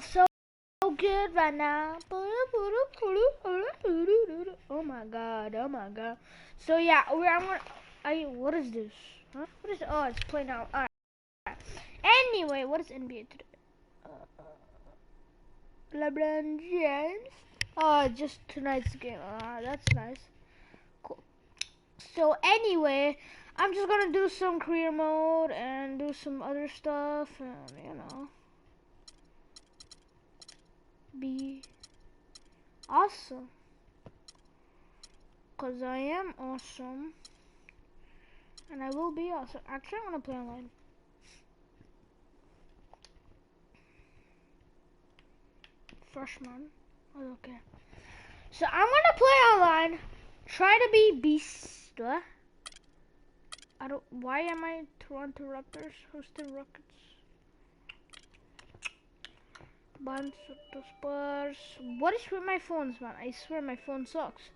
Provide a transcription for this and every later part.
feel so good right now. Oh my god, oh my god. So yeah, what is this? Huh? What is, oh, it's playing out. Alright. Anyway, what is NBA today? LeBron James. Oh, just tonight's game. That's nice. Cool. So anyway, I'm just gonna do some career mode and do some other stuff, and you know, be awesome. Cause I am awesome, and I will be awesome. Actually, I'm gonna play online. Freshman. Oh, okay. So I'm gonna play online. Try to be beast. What? I don't. Why am I Toronto Raptors hosting Rockets? Bunch of the Spurs. What is with my phones, man? I swear my phone sucks.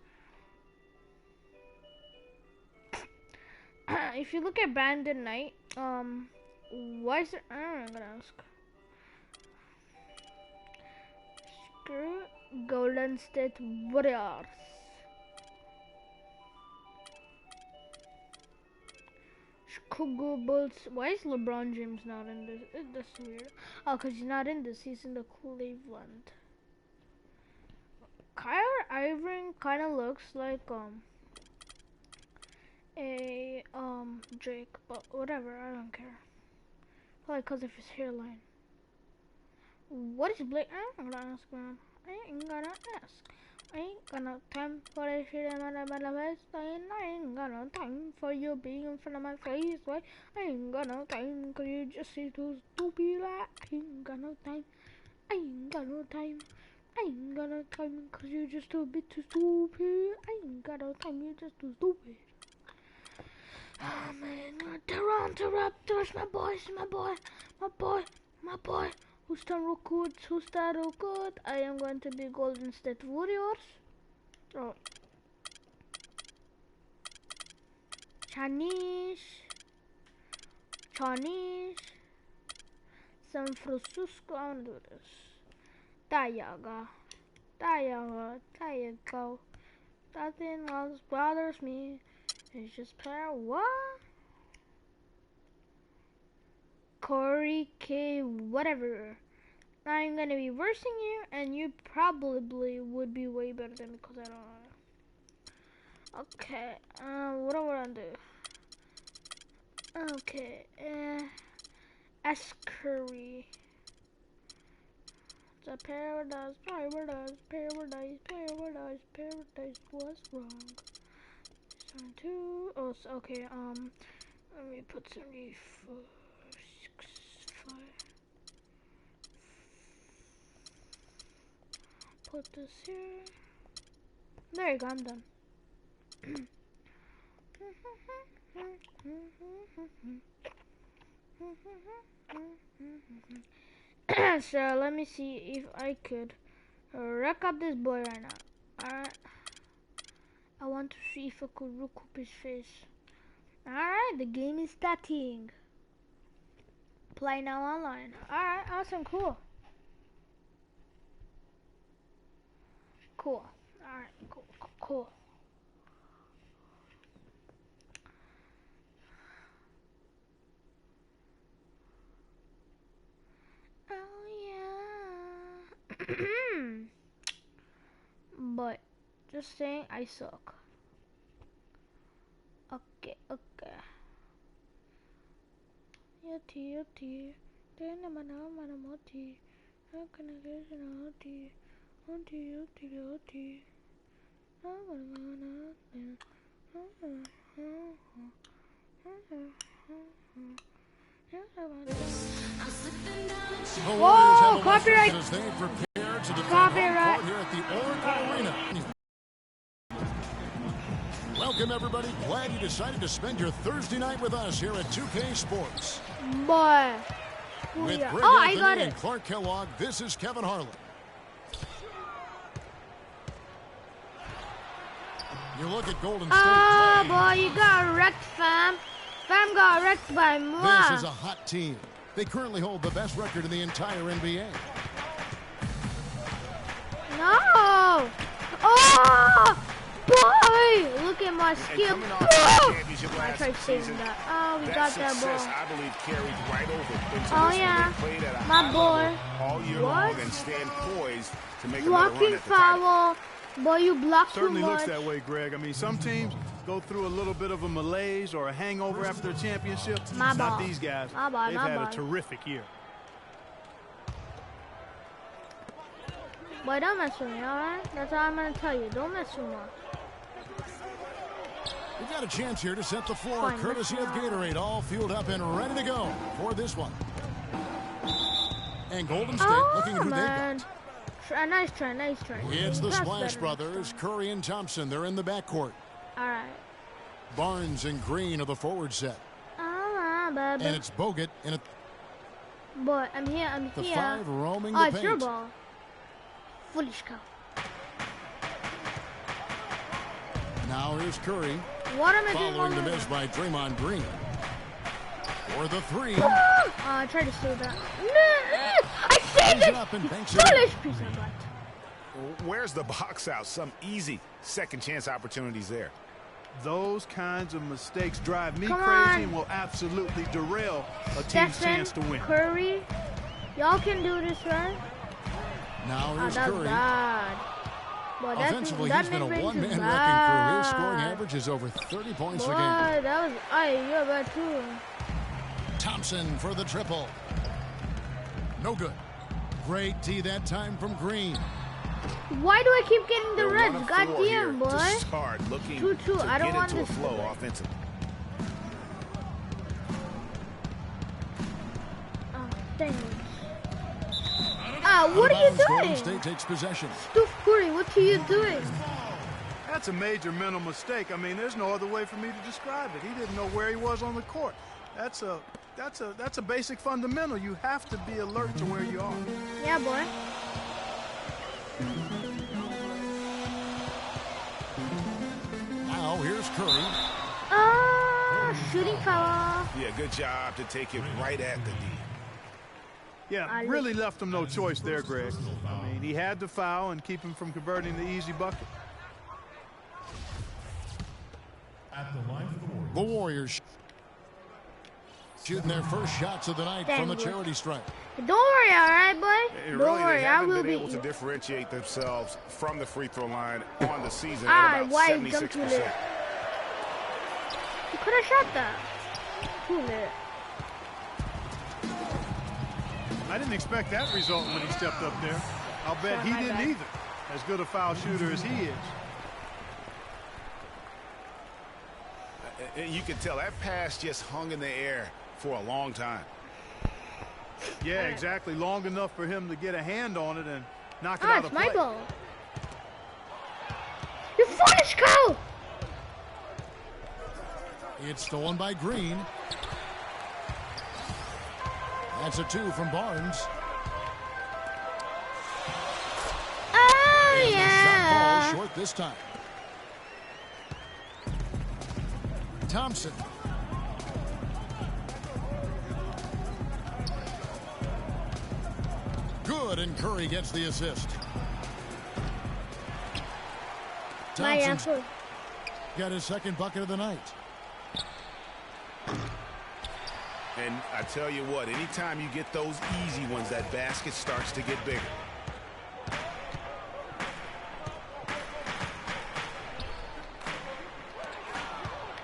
If you look at Brandon Knight, why is it? I'm gonna ask. Screw Golden State Warriors. Chicago Bulls. Why is LeBron James not in this? That's weird. Oh, cause he's not in this. He's in the Cleveland. Kyrie Irving kind of looks like Drake, but whatever. I don't care. Probably cause of his hairline. What is Blake? I ain't gonna ask, man. I ain't gonna ask. I ain't got no time for that shit. I ain't got no time for you being in front of my face. Right? I ain't got no time cause you just say too stupid. I ain't got no time. I ain't got no time. I ain't got no time cause you just a bit too stupid. I ain't got no time. You just too stupid. Oh man, Toronto Raptors, my boys, my boy, my boy, my boy. Houston Rockets, Houston Rockets. I am going to be Golden State Warriors. Oh. Chinese. San Francisco. I want to do this. There you go. There you go. Nothing else bothers me. It's just power. What? Corey K. Whatever. I'm gonna be versing you, and you probably would be way better than me because I don't know. Okay. What do I want to do? Okay. S. Curry. The paradise was wrong. 72. Oh, okay. Let me put 74. 6, 5. Put this here. There you go. I'm done. So let me see if I could wreck up this boy right now. Alright. I want to see if I could recoup his face. Alright, the game is starting. Play now online. Alright, awesome, cool. Cool. Alright, cool. Oh yeah. But just saying I suck. Okay. Yoti. Then I'm moti. How can I get an oti? Oti. Whoa, copyright! Copyright! Here at the Oracle Arena. Welcome everybody. Glad you decided to spend your Thursday night with us here at 2K Sports. Boy. With Greg I got and it. Clark Kellogg, this is Kevin Harlan. You look at Golden State. Oh boy, you got wrecked, fam. Fam got wrecked by moi. This is a hot team. They currently hold the best record in the entire NBA. No! Oh! Boy! Look at my skill. Oh! I tried saving that. Oh, we got that ball. I believe carried right over into Oh, this yeah. one. They played at a My high boy. level all year What? long and stand poised to make another run Blocking at the title. foul. Boy, you block too Certainly much. looks that way, Greg. I mean, some teams go through a little bit of a malaise or a hangover after their championship. My Not ball. these guys. My ball, They've my had ball. a terrific year. Boy, don't mess with me, alright? That's all I'm gonna tell you. Don't mess with me. We got a chance here to set the floor, Fine, courtesy of let's go. Gatorade, all fueled up and ready to go for this one. And Golden State looking at who man. Nice try, nice try. it's the That's Splash better. Brothers, Curry and Thompson. They're in the backcourt. Alright. Barnes and Green are the forward set. Alright, baby. And it's Bogut in Boy, I'm here, I'm the here. five roaming Oh, the it's your paint. ball. Foolish cow. Now here's Curry, What am I doing? following the over miss by Draymond Green. For the three. there? I tried to steal that. No, I saved Lays it! it up and banks it in. Foolish piece of butt. Where's the box out? Some easy second chance opportunities there. Those kinds of mistakes drive me Come crazy on. and will absolutely derail a team's Stephen chance to win. Curry. Y'all can do this, right? Now Oh, here's that's Curry. bad. Boy, Offensively, that he's been a mid-range one-man is wrecking bad. career. His scoring average is over 30 points Boy, a game. that was... you're bad too. Thompson for the triple. No good. Great tee that time from Green. Why do I keep getting the They're reds? 1 of 4 Goddamn, here boy. to start looking 2-2. to I don't get want into a this flow to win. offensively. Oh, dang it. What are you Golden doing? State takes possession. Steph Curry, what are you doing? That's a major mental mistake. I mean, there's no other way for me to describe it. He didn't know where he was on the court. That's a basic fundamental. You have to be alert to where you are. Yeah, boy. Now here's Curry. Shooting foul. Yeah, good job to take it right at the D. Yeah, really left him no choice there, Greg. I mean, he had to foul and keep him from converting the easy bucket. The Warriors shooting their first shots of the night Dang, from the boy. charity stripe. Don't worry, all right, boy? They Don't really worry, they I haven't will been beat able to you. differentiate themselves from the free throw line on the season Ah, at about why jump too 76%. late? You could have shot that. Too late. I didn't expect that result when he stepped up there. I'll bet Sorry, he my didn't bad. either. As good a foul shooter as he is. And you can tell that pass just hung in the air for a long time. Yeah, exactly. Long enough for him to get a hand on it and knock it Ah, out it's of my play. ball. You foolish cow! It's stolen by Green. That's a 2 from Barnes. Oh, And the shot yeah. falls short this time. Thompson. Good, and Curry gets the assist. My Thompson's answer. got his second bucket of the night. And I tell you what, anytime you get those easy ones, that basket starts to get bigger.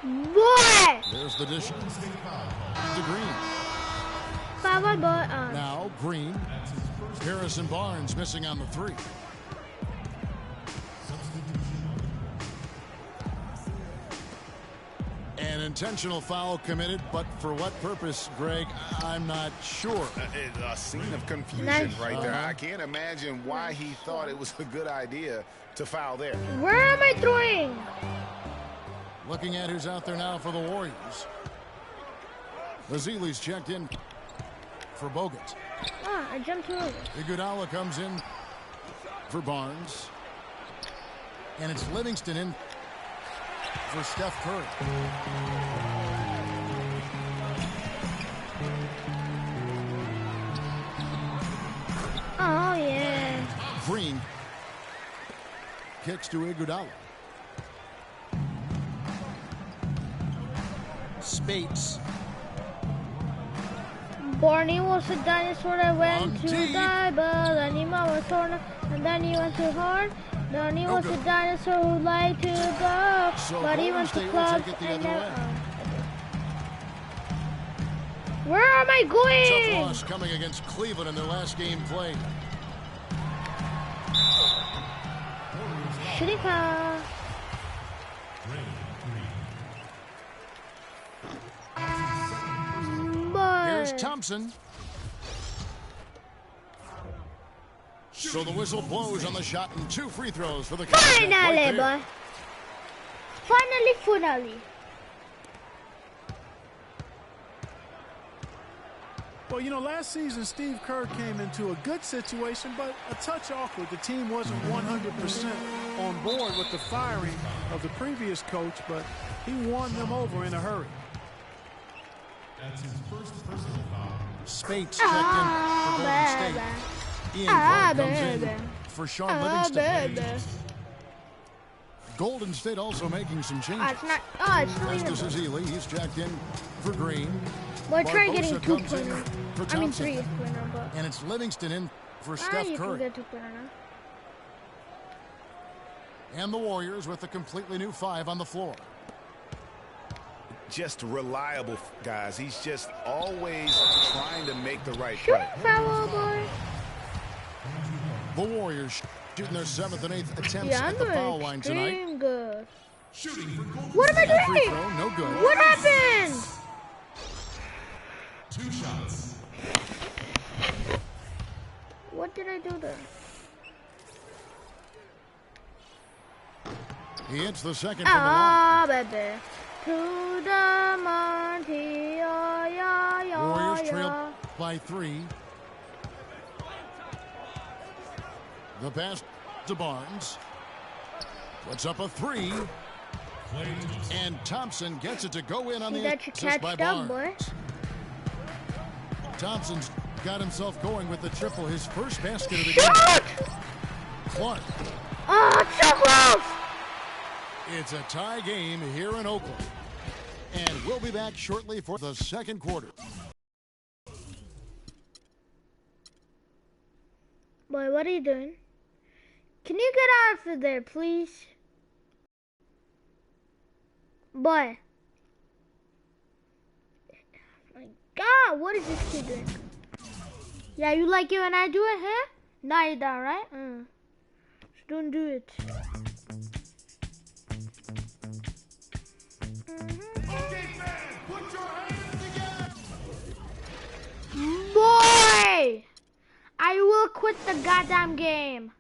Boy! There's the dish to Green. Foul, boy. Now Green. Harrison Barnes missing on the 3. An intentional foul committed, but for what purpose, Greg, I'm not sure. A scene of confusion Nice. right there. I can't imagine why he thought it was a good idea to foul there. Where am I throwing? Looking at who's out there now for the Warriors. Lazili's checked in for Bogut. I jumped too early. Iguodala comes in for Barnes. And it's Livingston in for Steph Curry. Oh, yeah. Green kicks to Iguodala. Spates. Barney was a dinosaur that went to die, but then he was torn, and then he went too hard. Then he was a dinosaur who liked to go, So but he Golden went to State will clubs take it the and other never. way. Where am I Tough going? loss coming against Cleveland in their last game played. Shooting foul. Here's Thompson. So the whistle blows on the shot and 2 free throws for the Cavs. Finally, boy. Finally. Well, you know, last season Steve Kerr came into a good situation, but a touch awkward. The team wasn't 100% on board with the firing of the previous coach, but he won them over in a hurry. That's his first personal foul. Spates checked in for Golden State. Ian Clark comes in for Sean Livingston. Golden State also making some changes. It's not Estes even. Ezeli, he's checked in for Green. We're trying Barbosa getting comes in 2-pointer. for I mean Thompson. 3-pointer, but And it's Livingston in for Steph you can Curry. get 2-pointer now. And the Warriors with a completely new 5 on the floor. Just reliable, guys. He's just always trying to make the right Shoot play. foul, boy. The Warriors shooting their 7th and 8th attempts Yeah, at the foul line tonight. extreme good. Shooting for Golden What am I Free doing? throw, no good. What happened? 2 shots. What did I do there? He hits the second from the line. Baby. To the Monte, Warriors trail by 3. The pass to Barnes. Puts up a 3. And Thompson gets it to go in on See the that you assist by catched up, Barnes. boy. Thompson's got himself going with the triple, his first basket of the game. Clark. Oh, it's so close! It's a tie game here in Oakland. And we'll be back shortly for the second quarter. Boy, what are you doing? Can you get out of there, please? Boy. My God, what is this kid doing? Yeah, you like it when I do it, huh? Nah, you don't, right? Just don't do it. Boy! I will quit the goddamn game.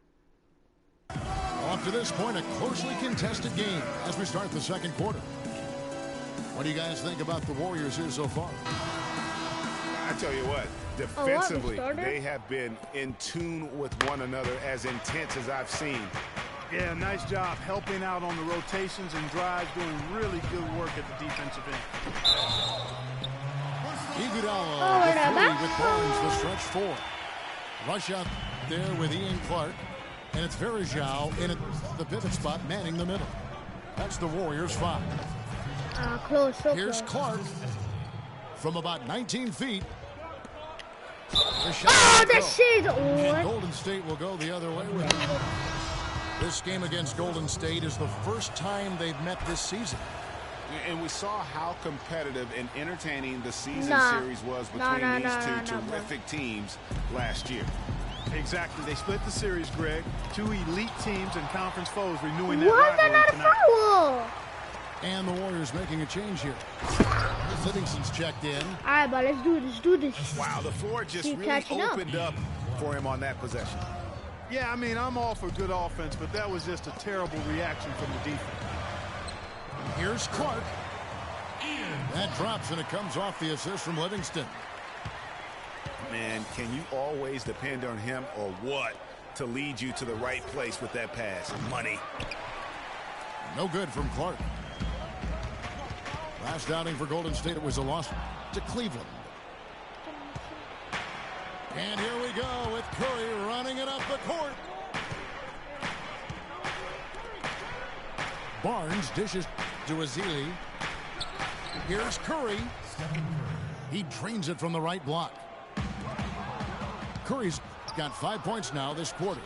Up to this point, a closely contested game as we start the second quarter. What do you guys think about the Warriors here so far? I tell you what, the defensively, starter? they have been in tune with one another as intense as I've seen. Yeah, nice job helping out on the rotations and drives, doing really good work at the defensive end. Iguodala the 3 with Barnes, the stretch 4. Rush out there with Ian Clark. And it's Verjao in at the pivot spot, manning the middle. That's the Warriors 5. Close, so Here's close. Clark from about 19 feet. The shot Oh, won't the go. shit! And What? Golden State will go the other way with it. This game against Golden State is the first time they've met this season. And we saw how competitive and entertaining the season Nah. series was Nah, between nah, these nah, two nah, nah, terrific teams last year. Exactly. They split the series, Greg. 2 elite teams and conference foes renewing that Why is that rivalry not a tonight. foul? And the Warriors making a change here. Livingston's checked in. Alright, but let's do this. Wow, the floor just Keep really catching up. opened up for him on that possession. Yeah, I mean, I'm all for good offense, but that was just a terrible reaction from the defense. Here's Clark. That drops and it comes off the assist from Livingston. Man, can you always depend on him or what to lead you to the right place with that pass? Money. No good from Clark. Last outing for Golden State, it was a loss to Cleveland. And here we go with Curry running it up the court. Barnes dishes to Ezeli. Here's Curry. He drains it from the right block. Curry's got 5 points now this quarter.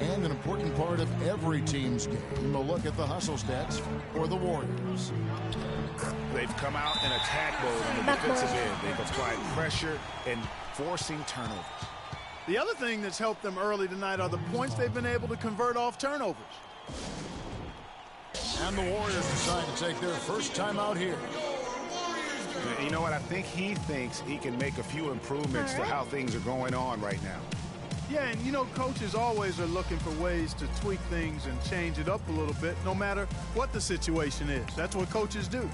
And an important part of every team's game, a look at the hustle stats for the Warriors. They've come out in attack mode on the defensive end. They've applied pressure and forcing turnovers. The other thing that's helped them early tonight are the points they've been able to convert off turnovers. And the Warriors decide to take their first time out here. You know what? I think he thinks he can make a few improvements to how things are going on right now. Yeah, and you know, coaches always are looking for ways to tweak things and change it up a little bit, no matter what the situation is. That's what coaches do.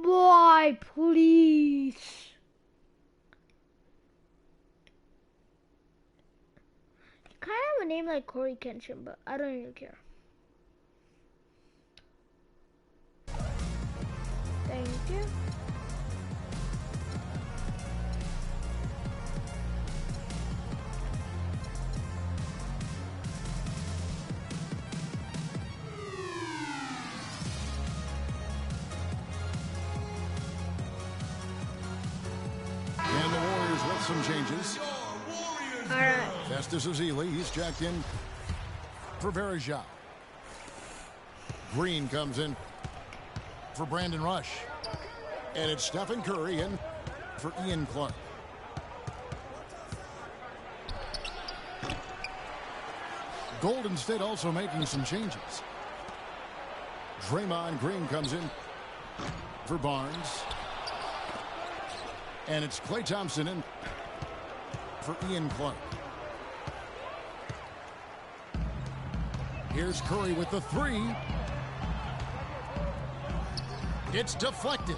Why, please? You kind of have a name like Corey Kenshin, but I don't even care. Thank you. And the Warriors with some changes. All right. Festus Ezeli, he's checked in for Varejao. Green comes in for Brandon Rush. And it's Stephen Curry in for Ian Clark. Golden State also making some changes. Draymond Green comes in for Barnes. And it's Klay Thompson in for Ian Clark. Here's Curry with the three. It's deflected.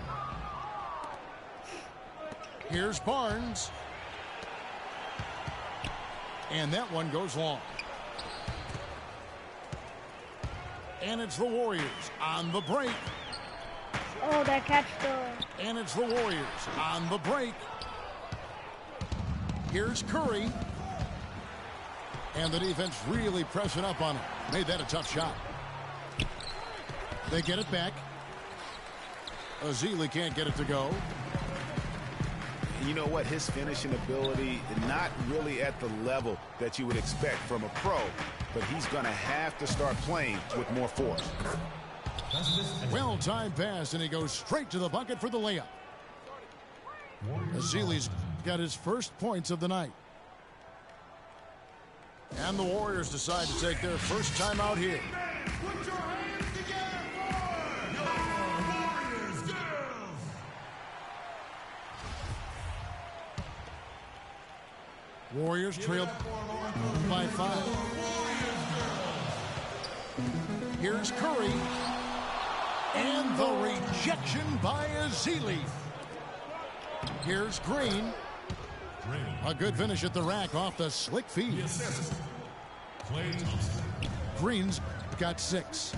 Here's Barnes. And that one goes long. And it's the Warriors on the break. Oh, that catch though. And it's the Warriors on the break. Here's Curry. And the defense really pressing up on him. Made that a tough shot. They get it back. Ezeli can't get it to go. You know what? His finishing ability, not really at the level that you would expect from a pro, but he's going to have to start playing with more force. Well-timed pass, and he goes straight to the bucket for the layup. Ezeli's got his first points of the night. And the Warriors decide to take their first time out here. Put your hands together for your Warriors girls. Warriors trailed by 5. Here's Curry. And the rejection by Ezeli. Here's Green. A good finish at the rack off the slick feed. Klay Thompson. Green's got 6.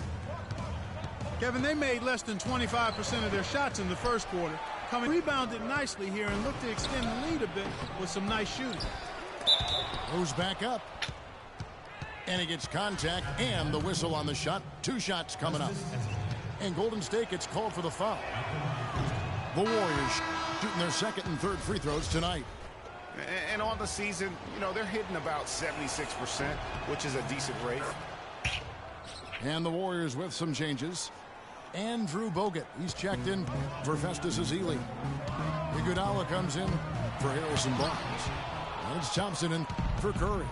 Kevin, they made less than 25% of their shots in the first quarter. Rebounded nicely here and looked to extend the lead a bit with some nice shooting. Goes back up. And he gets contact and the whistle on the shot. 2 shots coming up. And Golden State gets called for the foul. The Warriors shooting their second and third free throws tonight. And on the season, you know, they're hitting about 76%, which is a decent rate. And the Warriors with some changes. Andrew Bogut, he's checked in for Festus Ezeli. Iguodala comes in for Harrison Barnes. And it's Thompson in for Curry.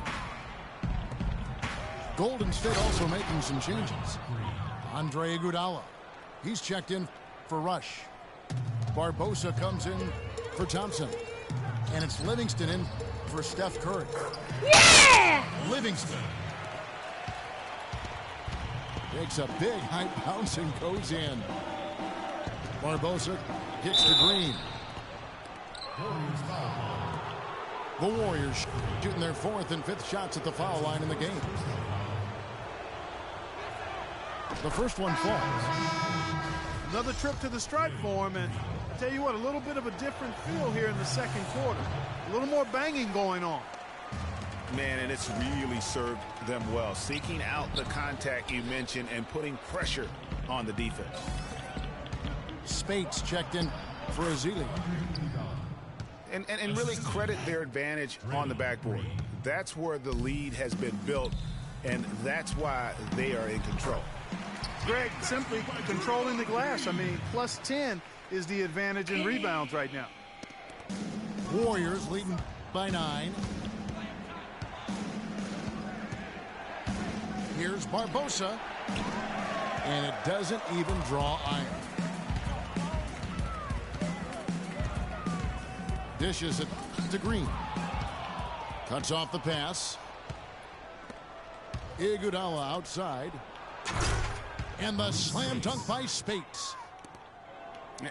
Golden State also making some changes. Andre Iguodala, he's checked in for Rush. Barbosa comes in for Thompson. And it's Livingston in for Steph Curry. Yeah! Livingston takes a big high bounce and goes in. Barbosa gets to Green. The Warriors shooting their 4th and 5th shots at the foul line in the game. The first one falls. Another trip to the stripe for him, and I tell you what, a little bit of a different feel here in the second quarter. A little more banging going on. Man, and it's really served them well. Seeking out the contact you mentioned and putting pressure on the defense. Spates checked in for Ezeli. And really credit their advantage on the backboard. That's where the lead has been built, and that's why they are in control. Greg, simply controlling the glass. I mean, plus 10 is the advantage in rebounds right now. Warriors leading by 9. Here's Barbosa, and it doesn't even draw iron. Dishes it to Green. Cuts off the pass. Iguodala outside. And the slam dunk by Spates.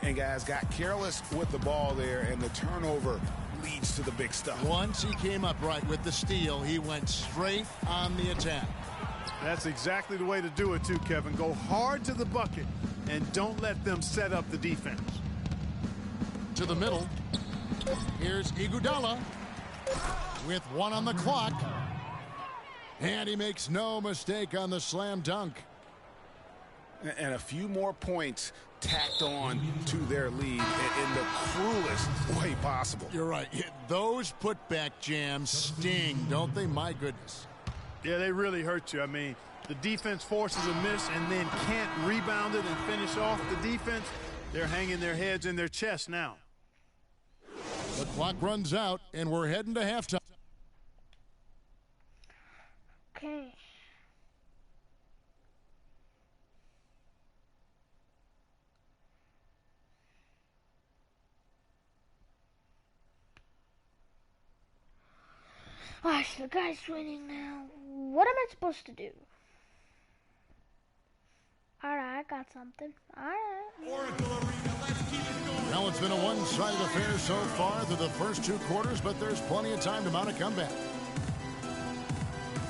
And guys got careless with the ball there, and the turnover leads to the big stuff. Once he came up right with the steal, he went straight on the attack. That's exactly the way to do it too, Kevin. Go hard to the bucket and don't let them set up the defense. To the middle. Here's Iguodala with 1 on the clock. And he makes no mistake on the slam dunk. And a few more points tacked on to their lead in the cruelest way possible. You're right. Those putback jams sting, don't they? My goodness. Yeah, they really hurt you. I mean, the defense forces a miss and then can't rebound it and finish off the defense. They're hanging their heads in their chest now. The clock runs out, and we're heading to halftime. Okay. Alright, so the guy's winning now. What am I supposed to do? Alright, I got something. Alright. Well, it's been a one-sided affair so far through the first 2 quarters, but there's plenty of time to mount a comeback.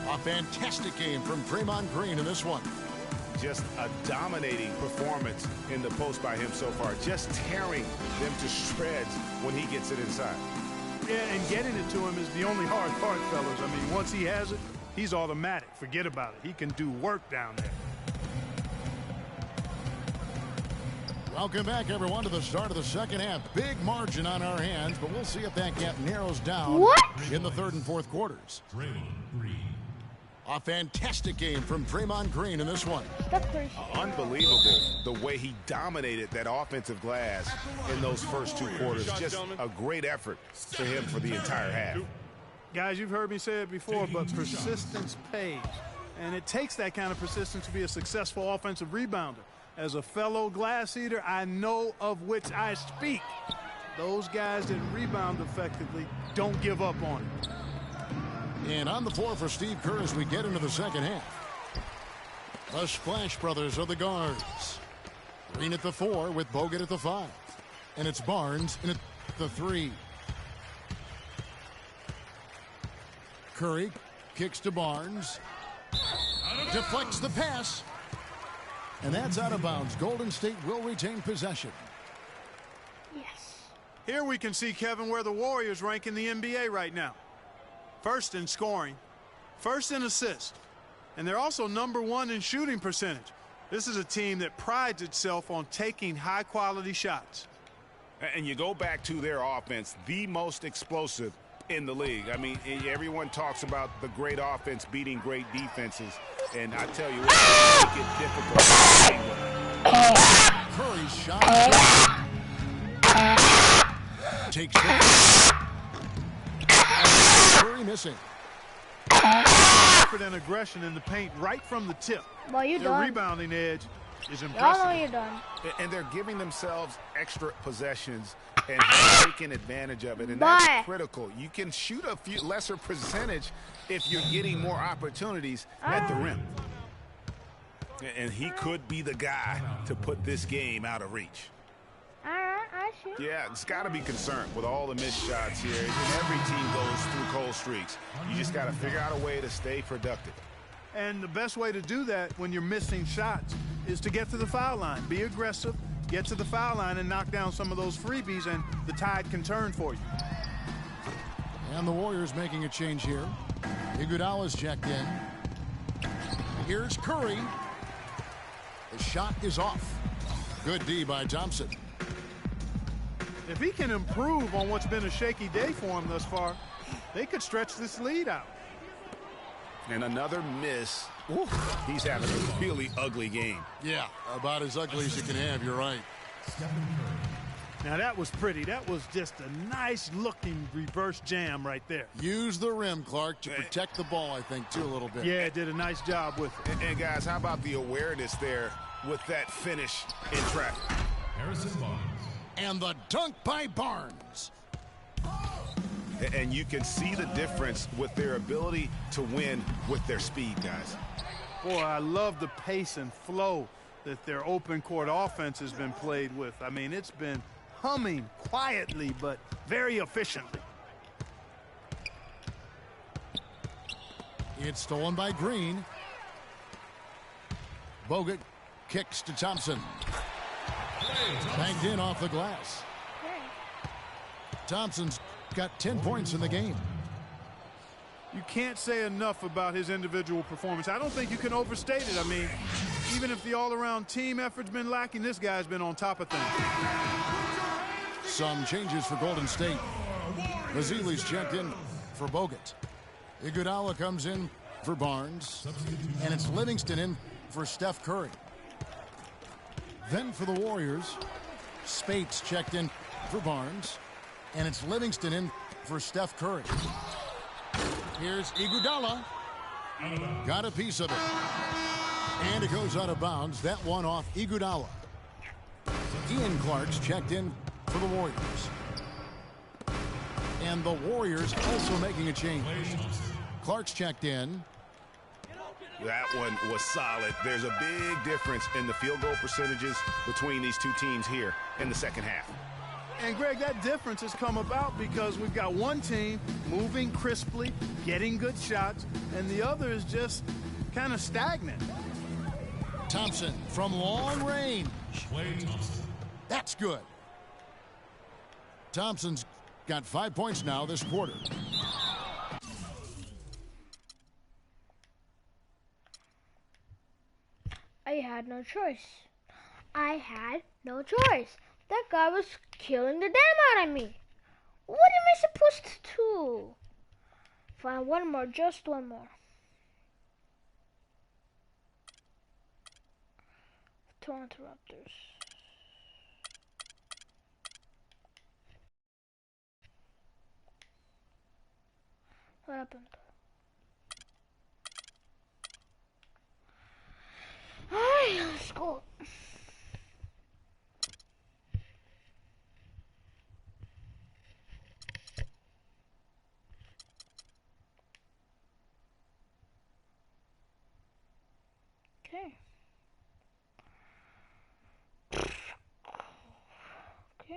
A fantastic game from Draymond Green in this one. Just a dominating performance in the post by him so far. Just tearing them to shreds when he gets it inside. Yeah, and getting it to him is the only hard part, fellas. I mean, once he has it, he's automatic. Forget about it. He can do work down there. Welcome back, everyone, to the start of the second half. Big margin on our hands, but we'll see if that gap narrows down in the third and fourth quarters. A fantastic game from Draymond Green in this one. Unbelievable the way he dominated that offensive glass in those first 2 quarters. Just a great effort for him for the entire half. Guys, you've heard me say it before, but persistence pays. And it takes that kind of persistence to be a successful offensive rebounder. As a fellow glass eater, I know of which I speak. Those guys that rebound effectively don't give up on it. And on the floor for Steve Kerr as we get into the second half. The Splash Brothers are the guards. Green at the 4 with Bogut at the 5. And it's Barnes in at the 3. Curry kicks to Barnes. Deflects the pass. And that's out of bounds. Golden State will retain possession. Yes. Here we can see, Kevin, where the Warriors rank in the NBA right now. First in scoring, first in assists, and they're also #1 in shooting percentage. This is a team that prides itself on taking high-quality shots. And you go back to their offense, the most explosive in the league. I mean, everyone talks about the great offense beating great defenses, and I tell you what, make it difficult. Curry's shot. Takes it. Curry missing. Effort and aggression in the paint right from the tip. Well, you Their done. rebounding edge is Y'all impressive. know you're done. And they're giving themselves extra possessions and taking advantage of it. And that's critical. You can shoot a few lesser percentage if you're getting more opportunities at the rim. And he could be the guy to put this game out of reach. Alright, I shoot. Yeah, it's got to be concerned with all the missed shots here. And every team goes through cold streaks. You just got to figure out a way to stay productive. And the best way to do that when you're missing shots is to get to the foul line. Be aggressive, get to the foul line and knock down some of those freebies, and the tide can turn for you. And the Warriors making a change here. Iguodala's checked in. Here's Curry. The shot is off. Good D by Thompson. If he can improve on what's been a shaky day for him thus far, they could stretch this lead out. And another miss. Oof. He's having a really ugly game. Yeah, about as ugly as you can have, you're right. Now that was pretty. That was just a nice looking reverse jam right there. Use the rim, Clark, to protect the ball, I think, too, a little bit. Yeah, did a nice job with it. And guys, how about the awareness there with that finish in traffic? Harrison Barnes. And the dunk by Barnes. And you can see the difference with their ability to win with their speed, guys. Boy, I love the pace and flow that their open court offense has been played with. I mean, it's been humming quietly but very efficiently. It's stolen by Green. Bogut kicks to Thompson. Banked in off the glass. Thompson's got 10 points in the game. You can't say enough about his individual performance. I don't think you can overstate it. I mean, even if the all-around team effort's been lacking, this guy's been on top of things. Some changes for Golden State. Vasili's checked in for Bogut. Iguodala comes in for Barnes. And it's Livingston in for Steph Curry. Then for the Warriors, Spates checked in for Barnes. And it's Livingston in for Steph Curry. Here's Iguodala. Got a piece of it. And it goes out of bounds. That one off Iguodala. Ian Clark's checked in for the Warriors. And the Warriors also making a change. Clark's checked in. That one was solid. There's a big difference in the field goal percentages between these two teams here in the second half. And, Greg, that difference has come about because we've got one team moving crisply, getting good shots, and the other is just kind of stagnant. Thompson from long range. That's good. Thompson's got 5 points now this quarter. I had no choice. I had no choice. That guy was killing the damn out of me. What am I supposed to do? Fine, one more, just one more. Toronto Raptors. What happened? Alright, let's go. Okay. Okay.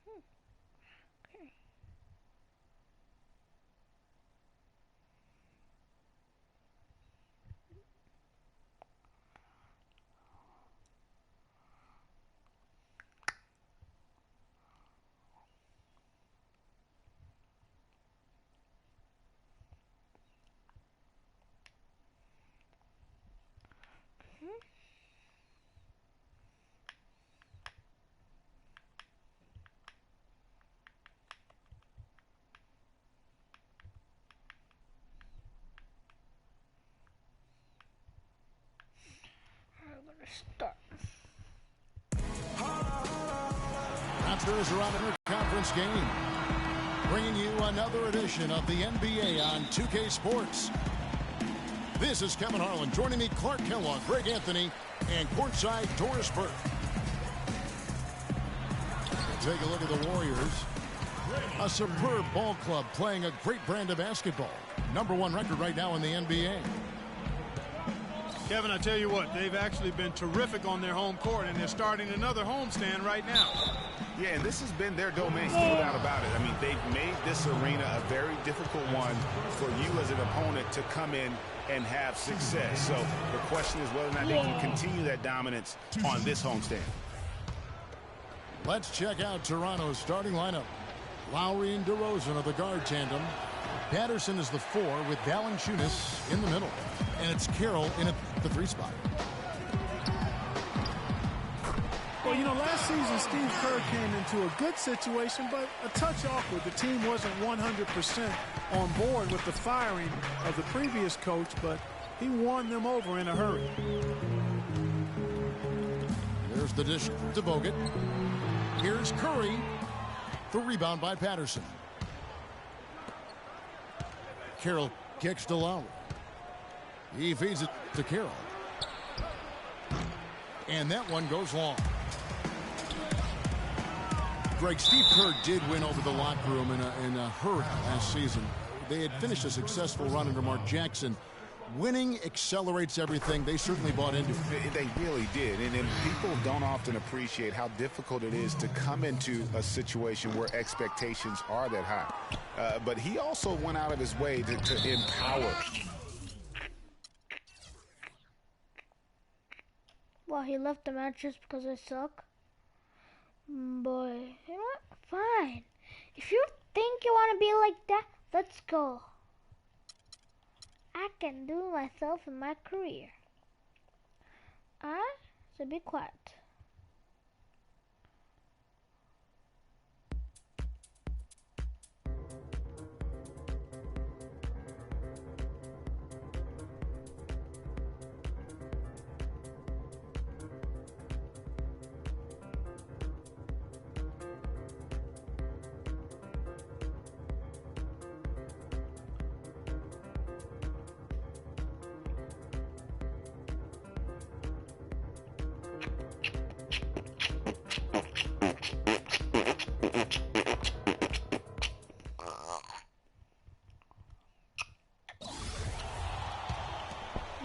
Okay. Start. Raptors are on a conference game, bringing you another edition of the NBA on 2K Sports. This is Kevin Harlan. Joining me, Clark Kellogg, Greg Anthony, and courtside Doris Burke. Take a look at the Warriors. A superb ball club playing a great brand of basketball. #1 record right now in the NBA. Kevin, I tell you what, they've actually been terrific on their home court, and they're starting another homestand right now. Yeah, and this has been their domain, no doubt about it. I mean, they've made this arena a very difficult one for you as an opponent to come in and have success. So the question is whether or not they can continue that dominance on this homestand. Let's check out Toronto's starting lineup. Lowry and DeRozan are the guard tandem. Patterson is the 4 with Valanciunas in the middle. And it's Carroll in at the 3 spot. Well, you know, last season Steve Kerr came into a good situation, but a touch awkward. The team wasn't 100% on board with the firing of the previous coach, but he won them over in a hurry. There's the dish to Bogut. Here's Curry. The rebound by Patterson. Carroll kicks to Lowry. He feeds it to Carroll. And that one goes long. Greg, Steve Kerr did win over the locker room in a hurry last season. They had finished a successful run under Mark Jackson. Winning accelerates everything. They certainly bought into it. They really did. And people don't often appreciate how difficult it is to come into a situation where expectations are that high. But he also went out of his way to empower. Well, he left the match just because I suck. Boy, you know what? Fine. If you think you want to be like that, let's go. I can do myself in my career. So be quiet.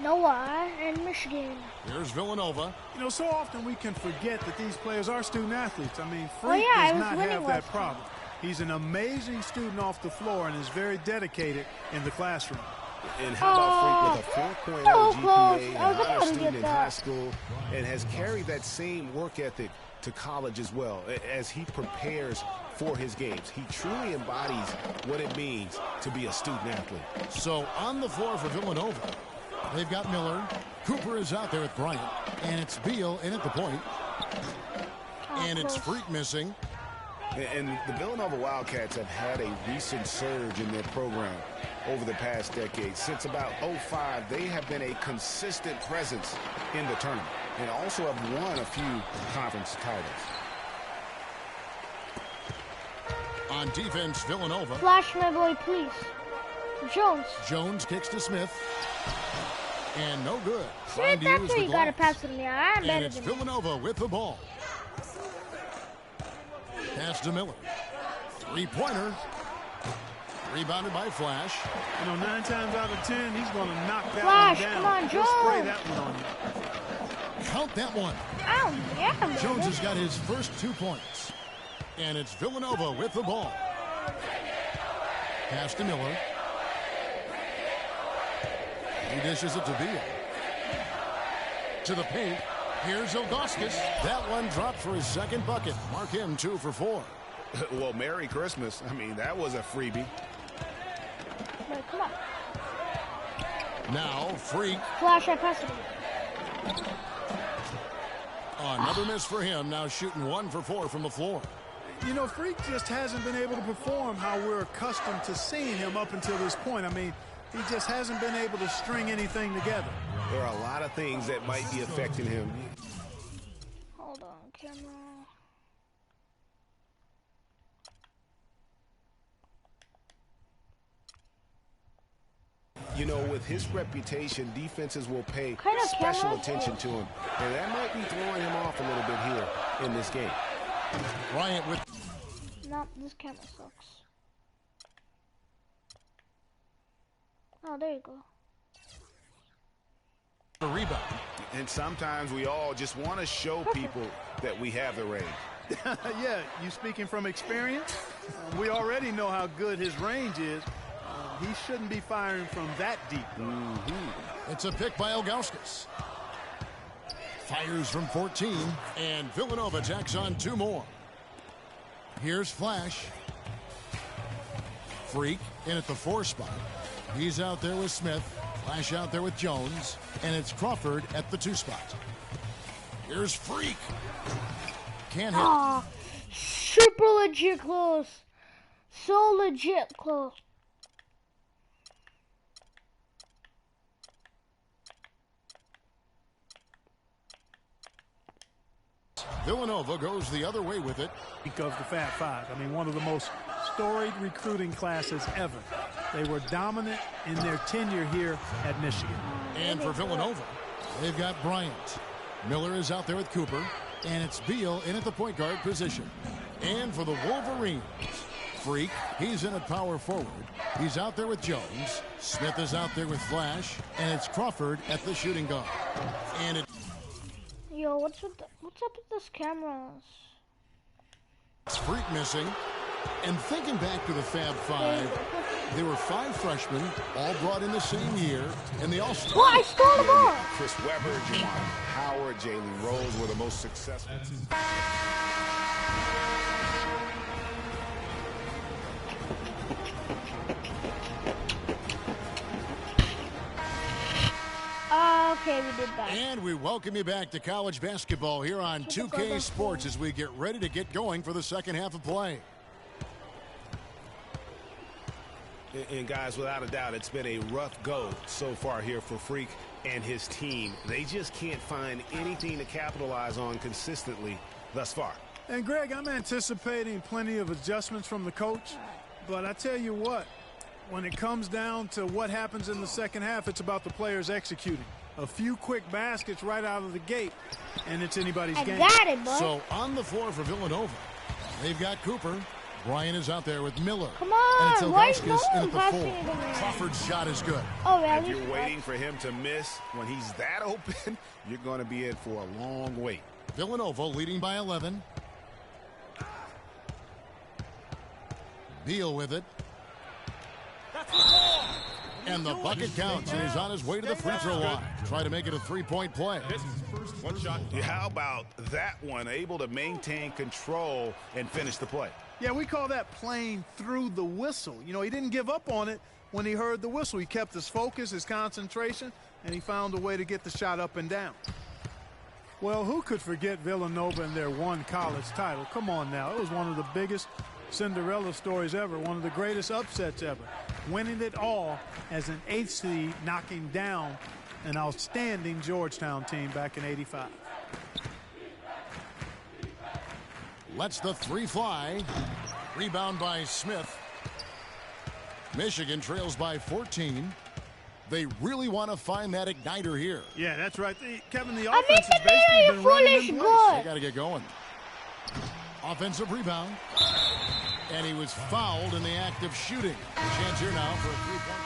Noah and Michigan. Here's Villanova. You know, so often we can forget that these players are student athletes. I mean, Oh, Freak yeah, I does was not winning have that last time. problem. He's an amazing student off the floor and is very dedicated in the classroom. And how about Freak with a 4.0 so close. GPA, I was an honor about to student get in that. high school, and has carried that same work ethic to college as well as he prepares for his games. He truly embodies what it means to be a student athlete. So on the floor for Villanova, they've got Miller. Cooper is out there with Bryant. And it's Beal in at the point. And it's Freak missing. And the Villanova Wildcats have had a recent surge in their program over the past decade. Since about 05, they have been a consistent presence in the tournament and also have won a few conference titles. On defense, Villanova. Flash my boy, please. Jones. Jones kicks to Smith. And no good. See, Trying to that's use where the you gotta glass. pass it to me. I'm And better it's than you. Villanova with the ball. Pass to Miller. Three-pointer. Rebounded by Flash. You know, 9 times out of 10, he's going to knock that Flash, one down. come on, He'll spray Jones. that one on you. Count that one. Oh, yeah, baby. Jones has got his first 2 points. And it's Villanova with the ball. Pass to Miller. He dishes it to Beal. To the paint. Here's Ilgauskas. That one dropped for his second bucket. Mark him 2 for 4. Well, Merry Christmas. I mean, that was a freebie. Wait, come on. Now, Freak. Flash, I pass it to you. Another miss for him. Now shooting 1 for 4 from the floor. You know, Freak just hasn't been able to perform how we're accustomed to seeing him up until this point. I mean, he just hasn't been able to string anything together. There are a lot of things that might be affecting him. Hold on, camera. You know, with his reputation, defenses will pay Kind of special camera? attention to him. And that might be throwing him off a little bit here in this game. Bryant with No, this camera sucks. Oh, there you go. the rebound. And sometimes we all just want to show people that we have the range. Yeah, you speaking from experience? We already know how good his range is. He shouldn't be firing from that deep. It's a pick by Ilgauskas. Fires from 14, and Villanova jacks on 2 more. Here's Flash. Freak in at the 4 spot. He's out there with Smith. Flash out there with Jones. And it's Crawford at the 2 spot. Here's Freak. Can't hit. Ah, super legit close. So legit close. Villanova goes the other way with it. Speak of the Fab Five. I mean, one of the most storied recruiting classes ever. They were dominant in their tenure here at Michigan. And for Villanova, they've got Bryant. Miller is out there with Cooper. And it's Beal in at the point guard position. And for the Wolverines, Freak, he's in at power forward. He's out there with Jones. Smith is out there with Flash. And it's Crawford at the shooting guard. And it's Yo, what's up with this cameras? Freak missing. And thinking back to the Fab Five, there were 5 freshmen, all brought in the same year, and they all started. Well, I stole the ball. Chris Webber, Juwan Howard, Jalen Rose were the most successful. Okay, we did that. And we welcome you back to college basketball here on 2K Sports as we get ready to get going for the second half of play. And guys, without a doubt, it's been a rough go so far here for Freak and his team. They just can't find anything to capitalize on consistently thus far. And Greg, I'm anticipating plenty of adjustments from the coach. But I tell you what, when it comes down to what happens in the second half, it's about the players executing. A few quick baskets right out of the gate, and it's anybody's game. I got it, bud. So on the floor for Villanova, they've got Cooper. Brian is out there with Miller. Come on, and why it's is no Ilgauskas in one at the passing 4. it to me? Crawford's shot is good. Oh, yeah. If you're waiting for him to miss when he's that open, you're going to be in for a long wait. Villanova leading by 11. Beal with it. And the bucket counts, and he's on his way to the free throw line. Try to make it a 3-point play. One shot. How about that one? Able to maintain control and finish the play. Yeah, we call that playing through the whistle. You know, he didn't give up on it when he heard the whistle. He kept his focus, his concentration, and he found a way to get the shot up and down. Well, who could forget Villanova and their one college title? Come on now. It was one of the biggest Cinderella stories ever, one of the greatest upsets ever. Winning it all as an 8th seed, knocking down an outstanding Georgetown team back in '85. Lets the 3 fly. Rebound by Smith. Michigan trails by 14. They really want to find that igniter here. Yeah, that's right. Kevin, the I offense made has the mirror, basically you been running foolish in place. boy. They got to get going. Offensive rebound. And he was fouled in the act of shooting. A chance here now for a 3-point.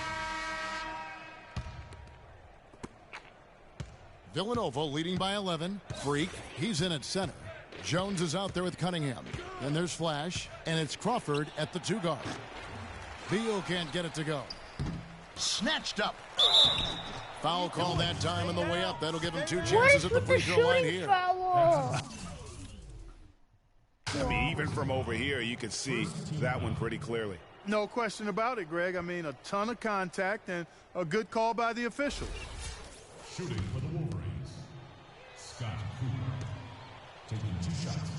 Villanova leading by 11. Freak, he's in at center. Jones is out there with Cunningham. Then there's Flash, and it's Crawford at the 2 guard. Beal can't get it to go. Snatched up. Foul call that time on the way up. That'll give him 2 What chances is at the with the free throw line shooting here. foul? I mean, even from over here, you could see that one pretty clearly. No question about it, Greg. I mean, a ton of contact and a good call by the official. Shooting for the Wolverines, Scott Cooper, taking 2 shots.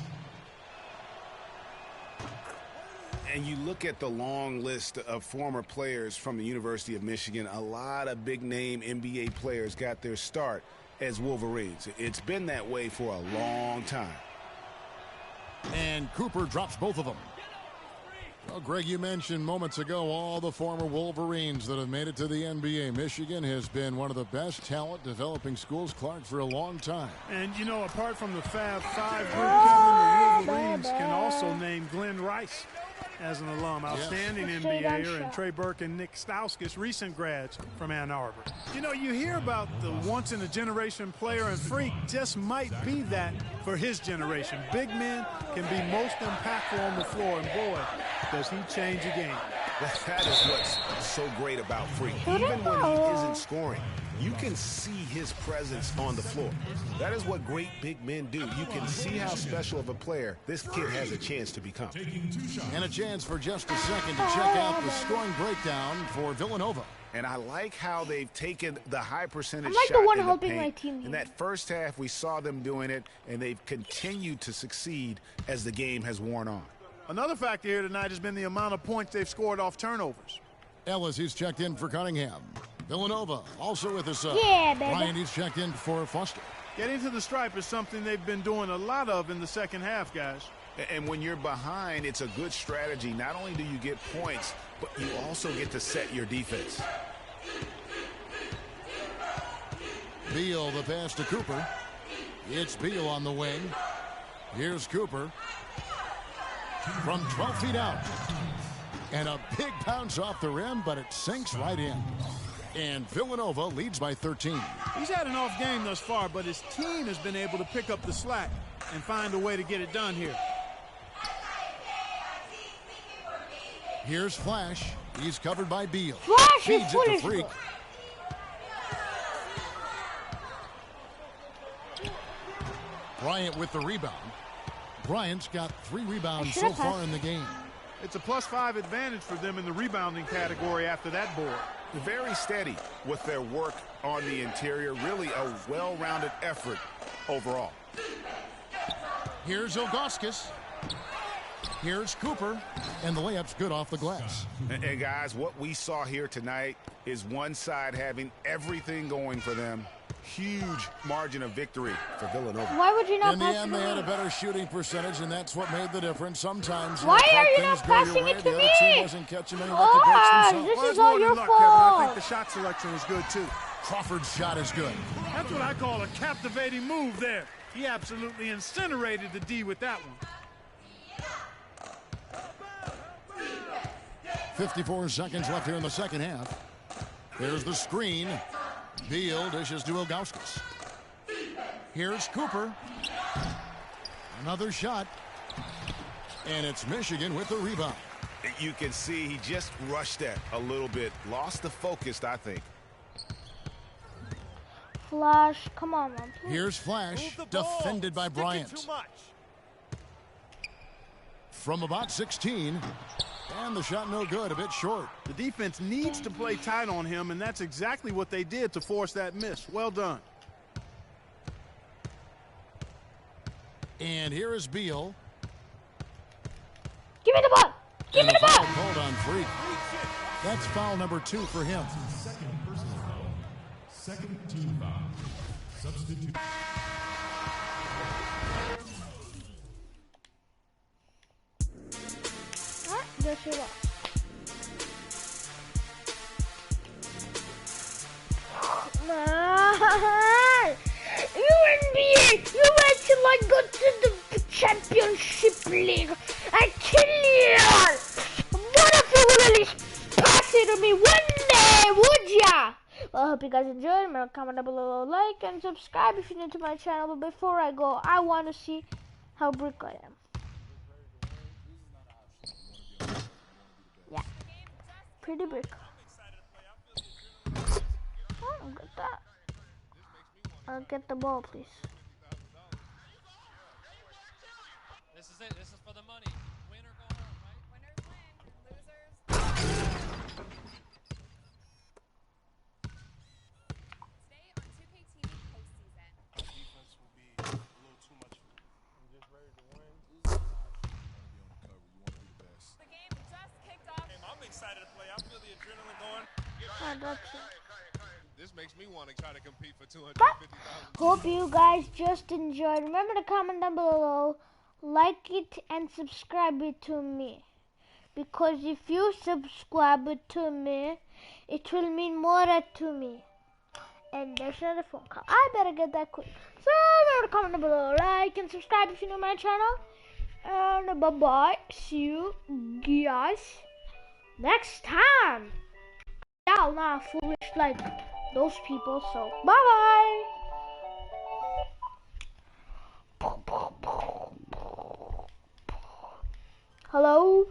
And you look at the long list of former players from the University of Michigan, a lot of big-name NBA players got their start as Wolverines. It's been that way for a long time. And Cooper drops both of them. Well, Greg, you mentioned moments ago all the former Wolverines that have made it to the NBA. Michigan has been one of the best talent developing schools, Clark, for a long time. And, you know, apart from the Fab Five group, Kevin, the Wolverines can also name Glenn Rice. as an alum, outstanding Yes. Straight on NBAer, and shot. Trey Burke and Nick Stauskas, recent grads from Ann Arbor. You know, you hear about the once-in-a-generation player, and Freak just might be that for his generation. Big men can be most impactful on the floor, and boy, does he change a game. That is what's so great about Freak. Even when he isn't scoring, you can see his presence on the floor. That is what great big men do. You can see how special of a player this kid has a chance to become. And a chance for just a second to check out the scoring breakdown for Villanova. And I like how they've taken the high percentage I'm like the shot one in helping the my paint. team In here. that first half, we saw them doing it, and they've continued to succeed as the game has worn on. Another factor here tonight has been the amount of points they've scored off turnovers. Ellis, he's checked in for Cunningham. Villanova also with us. Yeah, baby. Ryan, he's checked in for Foster. Getting to the stripe is something they've been doing a lot of in the second half, guys. And when you're behind, it's a good strategy. Not only do you get points, but you also get to set your defense. Beal, the pass to Cooper. It's Beal on the wing. Here's Cooper. From 12 feet out. And a big bounce off the rim, but it sinks right in. And Villanova leads by 13. He's had an off game thus far, but his team has been able to pick up the slack and find a way to get it done here. Here's Flash. He's covered by Beal. Flash is Feeds it to foolish. Freak. Bryant with the rebound. Bryant's got 3 rebounds so far in the game. It's a +5 advantage for them in the rebounding category after that board. Very steady with their work on the interior. Really a well-rounded effort overall. Here's Ilgauskas. Here's Cooper. And the layup's good off the glass. And guys, what we saw here tonight is one side having everything going for them. Huge margin of victory for Villanova. Why would you not In the pass end, it they to had me? a better shooting percentage, and that's what made the difference. Sometimes Why you know, are you things not go your passing way, it to the other team me? wasn't catching any lucky breaks Ah, themselves. this Well, is it's all more your than luck, Kevin. I think fault. the shot selection was good, too. Crawford's shot is good. That's what I call a captivating move there. He absolutely incinerated the D with that one. 54 seconds left here in the second half. There's the screen. Beal dishes to Ilgauskas. Here's Cooper. Another shot. And it's Michigan with the rebound. You can see he just rushed that a little bit. Lost the focus, I think. Flash, come on, man. Please. Here's Flash, defended by Bryant. From about 16. And the shot no good, a bit short. The defense needs to play tight on him, and that's exactly what they did to force that miss. Well done. And here is Beal. Give me the ball. Give And me the foul ball. called on Freak. That's foul number 2 for him. Second team foul. Substitute. Ah, guess you lost. You NBA, you wait till I go to the championship league. I kill you. What if you would at least pass it to me one day, would ya? Well, I hope you guys enjoyed. Remember, comment down below, like, and subscribe if you're new to my channel. But before I go, I want to see how brick I am. Yeah, pretty brick. Oh, get that. I'll get the ball, please. This is it. This is for the money. Win or go home, right? Winners win. Losers. Today on 2K TV postseason. Defense will be a little too much for me. I'm just ready to win. The game just kicked off. I'm excited to play. I feel the adrenaline going. Oh, that's it. This makes me want to try to compete for But $250,000. hope you guys just enjoyed. Remember to comment down below, like it, and subscribe it to me. Because if you subscribe it to me, it will mean more to me. And there's another phone call. I better get that quick. So remember to comment down below, like and subscribe if you're new to my channel. And bye bye. See you guys next time. Y'all not foolish like those people. So bye bye. Hello.